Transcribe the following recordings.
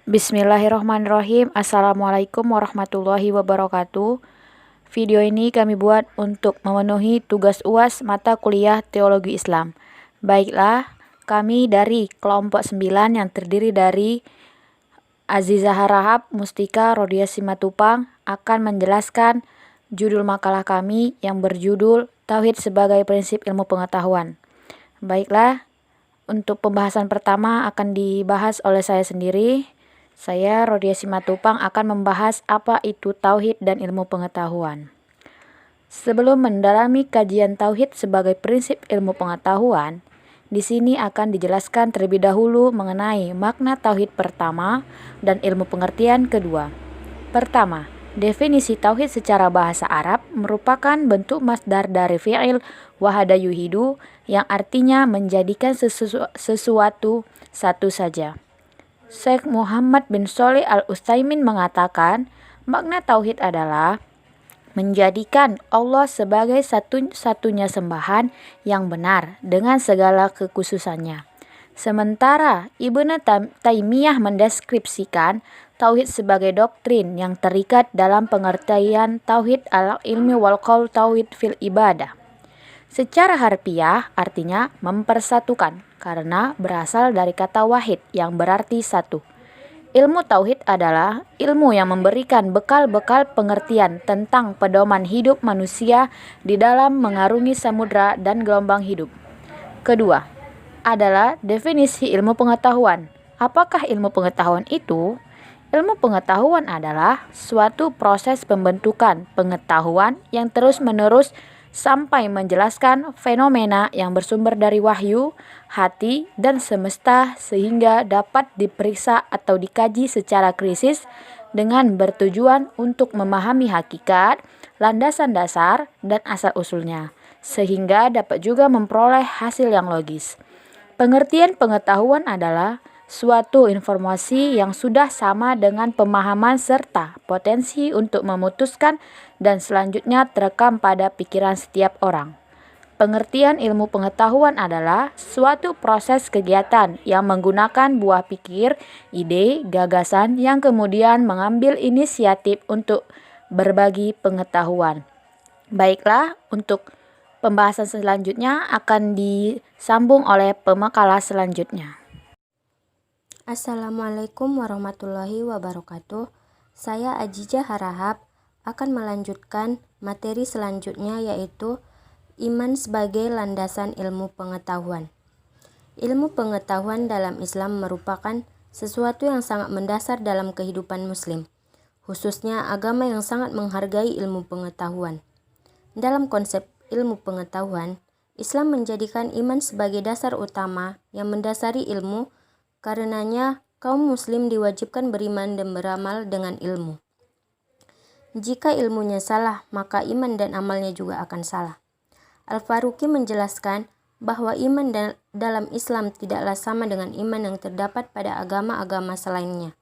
Bismillahirrahmanirrahim. Assalamualaikum warahmatullahi wabarakatuh. Video ini kami buat untuk memenuhi tugas UAS mata kuliah Teologi Islam. Baiklah, kami dari kelompok 9 yang terdiri dari Azizah Harahap, Mustika, Rodia Simatupang akan menjelaskan judul makalah kami yang berjudul Tauhid sebagai Prinsip Ilmu Pengetahuan. Baiklah, untuk pembahasan pertama akan dibahas oleh saya sendiri. Saya, Rodia Simatupang, akan membahas apa itu tauhid dan ilmu pengetahuan. Sebelum mendalami kajian tauhid sebagai prinsip ilmu pengetahuan, di sini akan dijelaskan terlebih dahulu mengenai makna tauhid pertama dan ilmu pengertian kedua. Pertama, definisi tauhid secara bahasa Arab merupakan bentuk masdar dari fi'il wahada yuhidu yang artinya menjadikan sesuatu satu saja. Syekh Muhammad bin Shalih Al-Utsaimin mengatakan, makna tauhid adalah menjadikan Allah sebagai satu-satunya sembahan yang benar dengan segala kekhususannya. Sementara Ibnu Taimiyah mendeskripsikan tauhid sebagai doktrin yang terikat dalam pengertian tauhid al-ilmi wal qaul tauhid fil ibadah. Secara harfiah artinya mempersatukan karena berasal dari kata wahid yang berarti satu. Ilmu tauhid adalah ilmu yang memberikan bekal-bekal pengertian tentang pedoman hidup manusia di dalam mengarungi samudra dan gelombang hidup. Kedua, adalah definisi ilmu pengetahuan. Apakah ilmu pengetahuan itu? Ilmu pengetahuan adalah suatu proses pembentukan pengetahuan yang terus-menerus sampai menjelaskan fenomena yang bersumber dari wahyu, hati, dan semesta sehingga dapat diperiksa atau dikaji secara krisis dengan bertujuan untuk memahami hakikat, landasan dasar, dan asal-usulnya, sehingga dapat juga memperoleh hasil yang logis. Pengertian pengetahuan adalah suatu informasi yang sudah sama dengan pemahaman serta potensi untuk memutuskan dan selanjutnya terekam pada pikiran setiap orang. Pengertian ilmu pengetahuan adalah suatu proses kegiatan yang menggunakan buah pikir, ide, gagasan yang kemudian mengambil inisiatif untuk berbagi pengetahuan. Baiklah, untuk pembahasan selanjutnya akan disambung oleh pemakalah selanjutnya. Assalamualaikum warahmatullahi wabarakatuh. Saya Azizah Harahap akan melanjutkan materi selanjutnya, yaitu iman sebagai landasan ilmu pengetahuan. Ilmu pengetahuan dalam Islam merupakan sesuatu yang sangat mendasar dalam kehidupan muslim, khususnya agama yang sangat menghargai ilmu pengetahuan. Dalam konsep ilmu pengetahuan, Islam menjadikan iman sebagai dasar utama yang mendasari ilmu. Karenanya, kaum muslim diwajibkan beriman dan beramal dengan ilmu. Jika ilmunya salah, maka iman dan amalnya juga akan salah. Al-Faruqi menjelaskan bahwa iman dalam Islam tidaklah sama dengan iman yang terdapat pada agama-agama selainnya.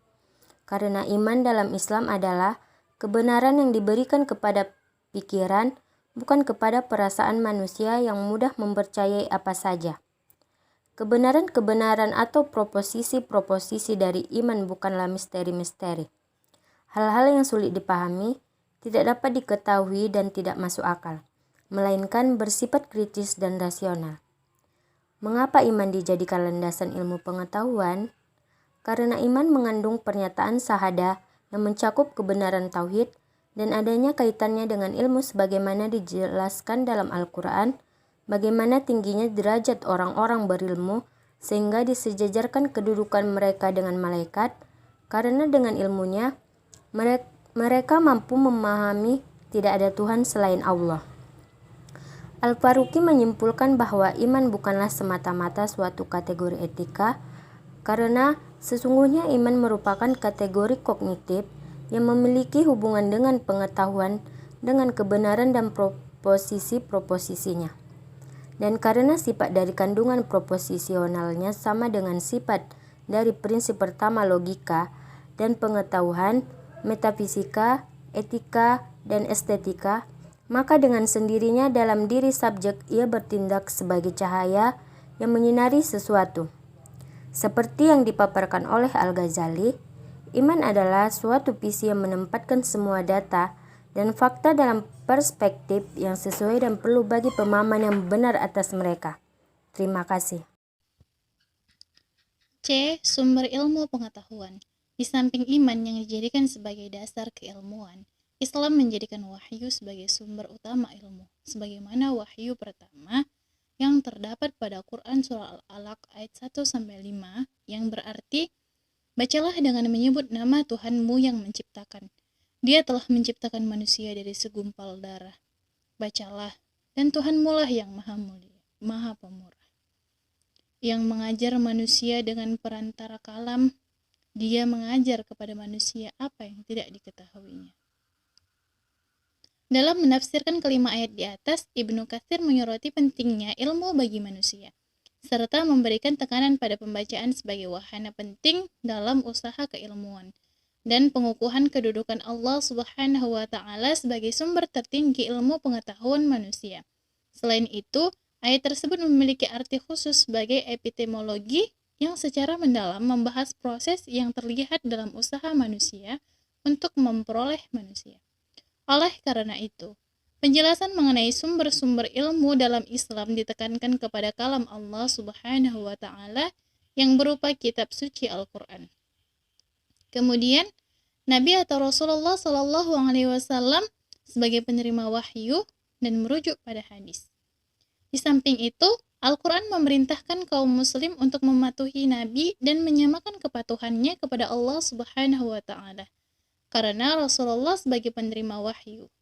Karena iman dalam Islam adalah kebenaran yang diberikan kepada pikiran, bukan kepada perasaan manusia yang mudah mempercayai apa saja. Kebenaran-kebenaran atau proposisi-proposisi dari iman bukanlah misteri-misteri. Hal-hal yang sulit dipahami, tidak dapat diketahui dan tidak masuk akal, melainkan bersifat kritis dan rasional. Mengapa iman dijadikan landasan ilmu pengetahuan? Karena iman mengandung pernyataan syahadah yang mencakup kebenaran tauhid dan adanya kaitannya dengan ilmu sebagaimana dijelaskan dalam Al-Quran, bagaimana tingginya derajat orang-orang berilmu sehingga disejajarkan kedudukan mereka dengan malaikat, karena dengan ilmunya mereka mampu memahami tidak ada Tuhan selain Allah. Al-Faruqi menyimpulkan bahwa iman bukanlah semata-mata suatu kategori etika, karena sesungguhnya iman merupakan kategori kognitif yang memiliki hubungan dengan pengetahuan, dengan kebenaran dan proposisi-proposisinya. Dan karena sifat dari kandungan proposisionalnya sama dengan sifat dari prinsip pertama logika dan pengetahuan, metafisika, etika, dan estetika, maka dengan sendirinya dalam diri subjek ia bertindak sebagai cahaya yang menyinari sesuatu. Seperti yang dipaparkan oleh Al-Ghazali, iman adalah suatu visi yang menempatkan semua data dan fakta dalam perspektif yang sesuai dan perlu bagi pemahaman yang benar atas mereka. Terima kasih. C. Sumber ilmu pengetahuan. Di samping iman yang dijadikan sebagai dasar keilmuan, Islam menjadikan wahyu sebagai sumber utama ilmu, sebagaimana wahyu pertama yang terdapat pada Quran Surah Al-Alaq ayat 1-5 yang berarti, bacalah dengan menyebut nama Tuhanmu yang menciptakan. Dia telah menciptakan manusia dari segumpal darah. Bacalah, dan Tuhanmu lah yang maha mulia, maha pemurah, yang mengajar manusia dengan perantara kalam. Dia mengajar kepada manusia apa yang tidak diketahuinya. Dalam menafsirkan kelima ayat di atas, Ibnu Katsir menyoroti pentingnya ilmu bagi manusia, serta memberikan tekanan pada pembacaan sebagai wahana penting dalam usaha keilmuan dan pengukuhan kedudukan Allah Subhanahu wa Ta'ala sebagai sumber tertinggi ilmu pengetahuan manusia. Selain itu, ayat tersebut memiliki arti khusus sebagai epistemologi yang secara mendalam membahas proses yang terlihat dalam usaha manusia untuk memperoleh manusia. Oleh karena itu, penjelasan mengenai sumber-sumber ilmu dalam Islam ditekankan kepada kalam Allah Subhanahu wa Ta'ala yang berupa kitab suci Al-Quran. Kemudian, Nabi atau Rasulullah Shallallahu Alaihi Wasallam sebagai penerima wahyu dan merujuk pada hadis. Di samping itu, Al-Quran memerintahkan kaum muslim untuk mematuhi Nabi dan menyamakan kepatuhannya kepada Allah Subhanahu wa Ta'ala, karena Rasulullah sebagai penerima wahyu.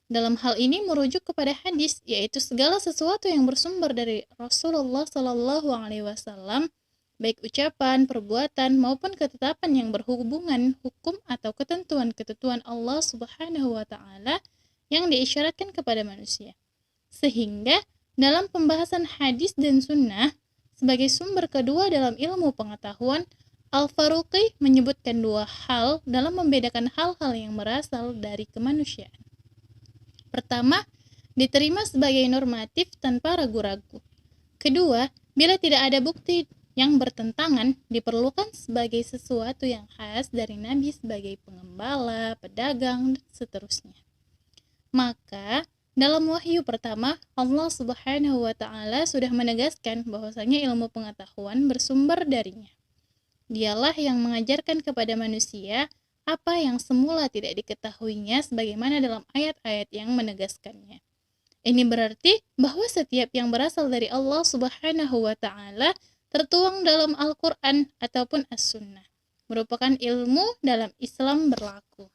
Dalam hal ini merujuk kepada hadis, yaitu segala sesuatu yang bersumber dari Rasulullah Shallallahu Alaihi Wasallam, baik ucapan, perbuatan, maupun ketetapan yang berhubungan hukum atau ketentuan-ketentuan Allah Subhanahu wa Ta'ala yang diisyaratkan kepada manusia. Sehingga dalam pembahasan hadis dan sunnah sebagai sumber kedua dalam ilmu pengetahuan, Al-Faruqi menyebutkan dua hal dalam membedakan hal-hal yang berasal dari kemanusiaan. Pertama, diterima sebagai normatif tanpa ragu-ragu. Kedua, bila tidak ada bukti yang bertentangan, diperlukan sebagai sesuatu yang khas dari Nabi sebagai pengembala, pedagang, dan seterusnya. Maka, dalam wahyu pertama, Allah Subhanahu wa Ta'ala sudah menegaskan bahwasanya ilmu pengetahuan bersumber darinya. Dialah yang mengajarkan kepada manusia apa yang semula tidak diketahuinya sebagaimana dalam ayat-ayat yang menegaskannya. Ini berarti bahwa setiap yang berasal dari Allah Subhanahu wa Ta'ala tertuang dalam Al-Quran ataupun As-Sunnah merupakan ilmu dalam Islam berlaku.